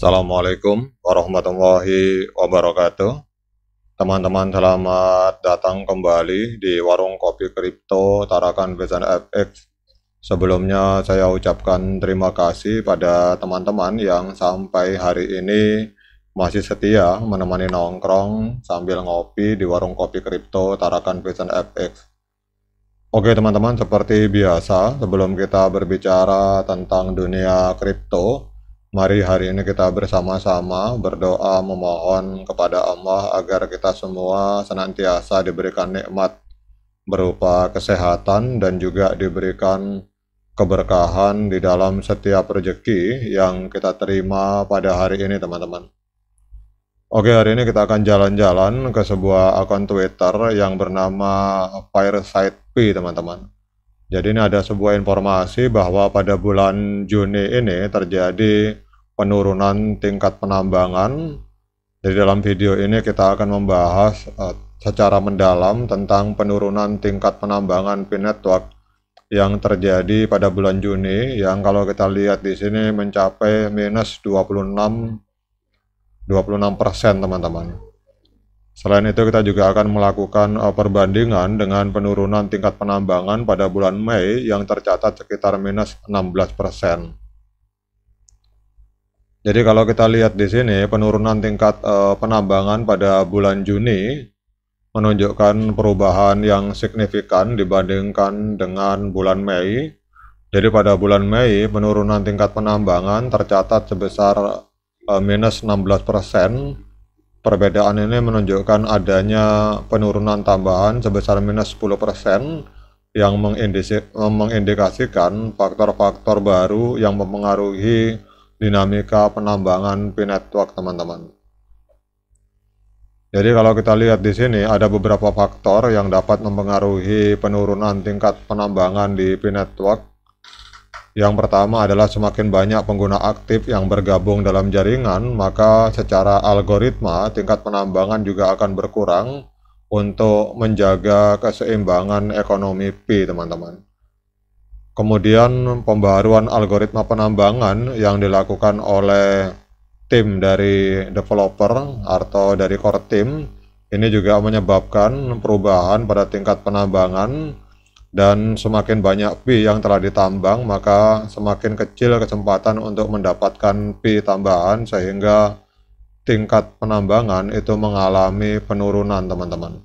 Assalamualaikum warahmatullahi wabarakatuh. Teman-teman, selamat datang kembali di Warung Kopi Kripto Tarakan Besan FX. Sebelumnya saya ucapkan terima kasih pada teman-teman yang sampai hari ini masih setia menemani nongkrong sambil ngopi di Warung Kopi Kripto Tarakan Besan FX. Oke teman-teman, seperti biasa sebelum kita berbicara tentang dunia kripto, mari hari ini kita bersama-sama berdoa memohon kepada Allah agar kita semua senantiasa diberikan nikmat berupa kesehatan dan juga diberikan keberkahan di dalam setiap rezeki yang kita terima pada hari ini teman-teman. Oke, hari ini kita akan jalan-jalan ke sebuah akun Twitter yang bernama Fireside P teman-teman. Jadi ini ada sebuah informasi bahwa pada bulan Juni ini terjadi penurunan tingkat penambangan. Jadi dalam video ini kita akan membahas secara mendalam tentang penurunan tingkat penambangan Pi Network yang terjadi pada bulan Juni, yang kalau kita lihat di sini mencapai minus 26% teman-teman. Selain itu kita juga akan melakukan perbandingan dengan penurunan tingkat penambangan pada bulan Mei yang tercatat sekitar minus 16%. Jadi kalau kita lihat di sini penurunan tingkat penambangan pada bulan Juni menunjukkan perubahan yang signifikan dibandingkan dengan bulan Mei. Jadi pada bulan Mei penurunan tingkat penambangan tercatat sebesar minus 16%. Perbedaan ini menunjukkan adanya penurunan tambahan sebesar minus 10% yang mengindikasikan faktor-faktor baru yang mempengaruhi dinamika penambangan Pi Network teman-teman. Jadi kalau kita lihat di sini ada beberapa faktor yang dapat mempengaruhi penurunan tingkat penambangan di Pi Network. Yang pertama adalah semakin banyak pengguna aktif yang bergabung dalam jaringan, maka secara algoritma tingkat penambangan juga akan berkurang untuk menjaga keseimbangan ekonomi Pi teman-teman. Kemudian pembaharuan algoritma penambangan yang dilakukan oleh tim dari developer atau dari core team ini juga menyebabkan perubahan pada tingkat penambangan. Dan semakin banyak Pi yang telah ditambang, maka semakin kecil kesempatan untuk mendapatkan Pi tambahan sehingga tingkat penambangan itu mengalami penurunan teman-teman.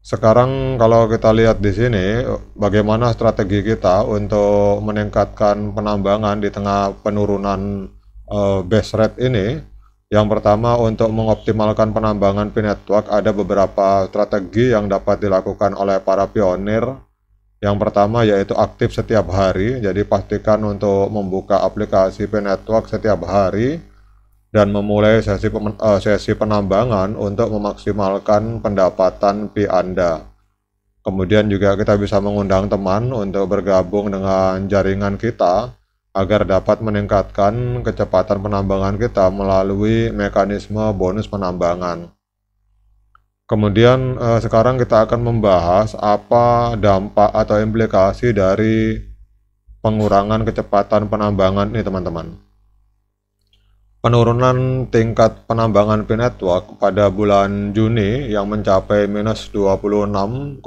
Sekarang kalau kita lihat di sini bagaimana strategi kita untuk meningkatkan penambangan di tengah penurunan base rate ini. Yang pertama, untuk mengoptimalkan penambangan Pi Network ada beberapa strategi yang dapat dilakukan oleh para pionir. Yang pertama yaitu aktif setiap hari, jadi pastikan untuk membuka aplikasi Pi Network setiap hari dan memulai sesi penambangan untuk memaksimalkan pendapatan Pi Anda. Kemudian juga kita bisa mengundang teman untuk bergabung dengan jaringan kita agar dapat meningkatkan kecepatan penambangan kita melalui mekanisme bonus penambangan. Kemudian sekarang kita akan membahas apa dampak atau implikasi dari pengurangan kecepatan penambangan ini teman-teman. Penurunan tingkat penambangan Pi Network pada bulan Juni yang mencapai minus 26,9%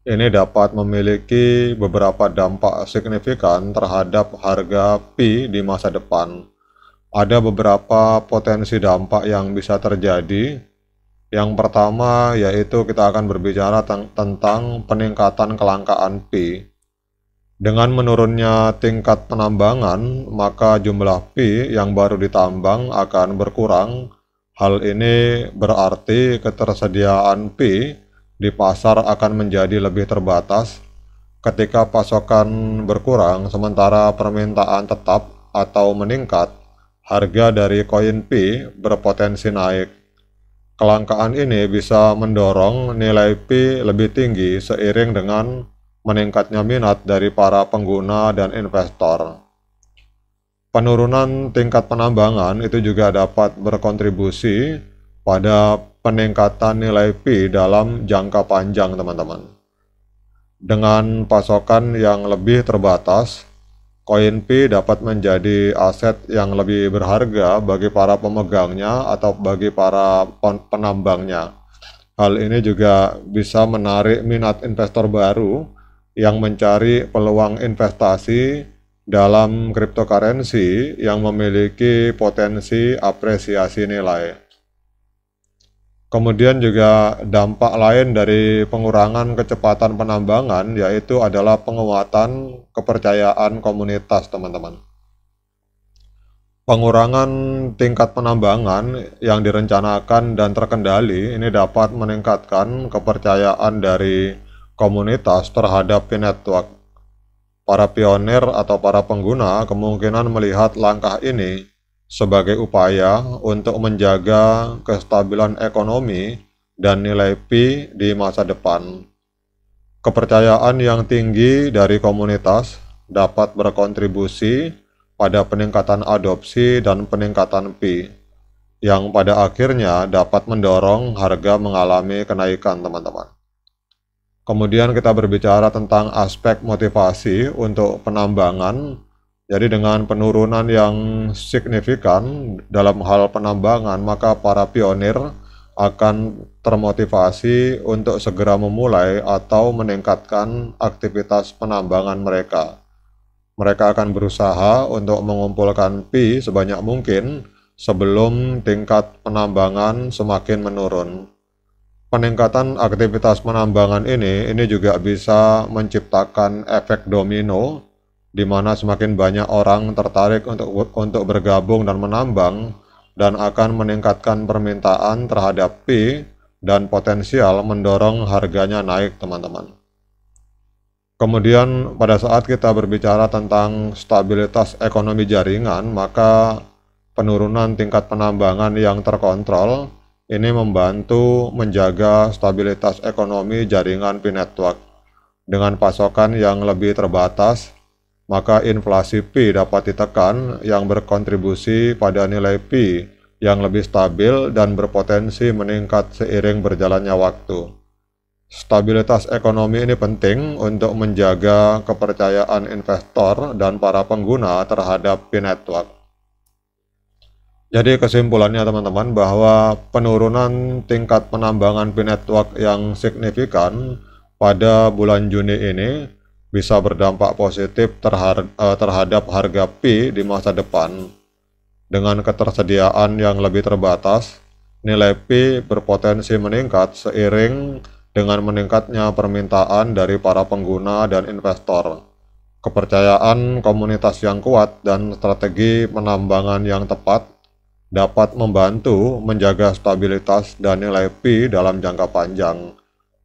ini dapat memiliki beberapa dampak signifikan terhadap harga Pi di masa depan. Ada beberapa potensi dampak yang bisa terjadi. Yang pertama yaitu kita akan berbicara tentang peningkatan kelangkaan Pi. Dengan menurunnya tingkat penambangan, maka jumlah Pi yang baru ditambang akan berkurang. Hal ini berarti ketersediaan Pi di pasar akan menjadi lebih terbatas. Ketika pasokan berkurang sementara permintaan tetap atau meningkat, harga dari koin Pi berpotensi naik. Kelangkaan ini bisa mendorong nilai Pi lebih tinggi seiring dengan meningkatnya minat dari para pengguna dan investor. Penurunan tingkat penambangan itu juga dapat berkontribusi pada peningkatan nilai Pi dalam jangka panjang teman-teman. Dengan pasokan yang lebih terbatas, koin Pi dapat menjadi aset yang lebih berharga bagi para pemegangnya atau bagi para penambangnya. Hal ini juga bisa menarik minat investor baru yang mencari peluang investasi dalam cryptocurrency yang memiliki potensi apresiasi nilai. Kemudian juga dampak lain dari pengurangan kecepatan penambangan yaitu adalah penguatan kepercayaan komunitas, teman-teman. Pengurangan tingkat penambangan yang direncanakan dan terkendali ini dapat meningkatkan kepercayaan dari komunitas terhadap Pi Network. Para pionir atau para pengguna kemungkinan melihat langkah ini sebagai upaya untuk menjaga kestabilan ekonomi dan nilai Pi di masa depan. Kepercayaan yang tinggi dari komunitas dapat berkontribusi pada peningkatan adopsi dan peningkatan Pi, yang pada akhirnya dapat mendorong harga mengalami kenaikan, teman-teman. Kemudian kita berbicara tentang aspek motivasi untuk penambangan. Jadi dengan penurunan yang signifikan dalam hal penambangan, maka para pionir akan termotivasi untuk segera memulai atau meningkatkan aktivitas penambangan mereka. Mereka akan berusaha untuk mengumpulkan Pi sebanyak mungkin sebelum tingkat penambangan semakin menurun. Peningkatan aktivitas penambangan ini juga bisa menciptakan efek domino, di mana semakin banyak orang tertarik untuk bergabung dan menambang, dan akan meningkatkan permintaan terhadap Pi dan potensial mendorong harganya naik, teman-teman. Kemudian pada saat kita berbicara tentang stabilitas ekonomi jaringan, maka penurunan tingkat penambangan yang terkontrol ini membantu menjaga stabilitas ekonomi jaringan Pi Network. Dengan pasokan yang lebih terbatas, maka inflasi Pi dapat ditekan yang berkontribusi pada nilai Pi yang lebih stabil dan berpotensi meningkat seiring berjalannya waktu. Stabilitas ekonomi ini penting untuk menjaga kepercayaan investor dan para pengguna terhadap Pi Network. Jadi kesimpulannya, teman-teman, bahwa penurunan tingkat penambangan Pi Network yang signifikan pada bulan Juni ini bisa berdampak positif terhadap harga Pi di masa depan. Dengan ketersediaan yang lebih terbatas, nilai Pi berpotensi meningkat seiring dengan meningkatnya permintaan dari para pengguna dan investor. Kepercayaan komunitas yang kuat dan strategi penambangan yang tepat dapat membantu menjaga stabilitas dan nilai Pi dalam jangka panjang.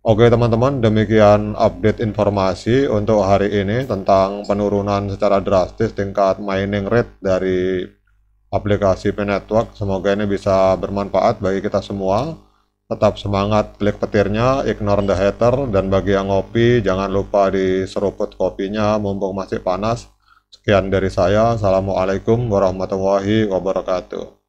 Oke, teman-teman, demikian update informasi untuk hari ini tentang penurunan secara drastis tingkat mining rate dari aplikasi Pi Network. Semoga ini bisa bermanfaat bagi kita semua. Tetap semangat, klik petirnya, ignore the hater, dan bagi yang ngopi, jangan lupa diseruput kopinya mumpung masih panas. Sekian dari saya, Assalamualaikum warahmatullahi wabarakatuh.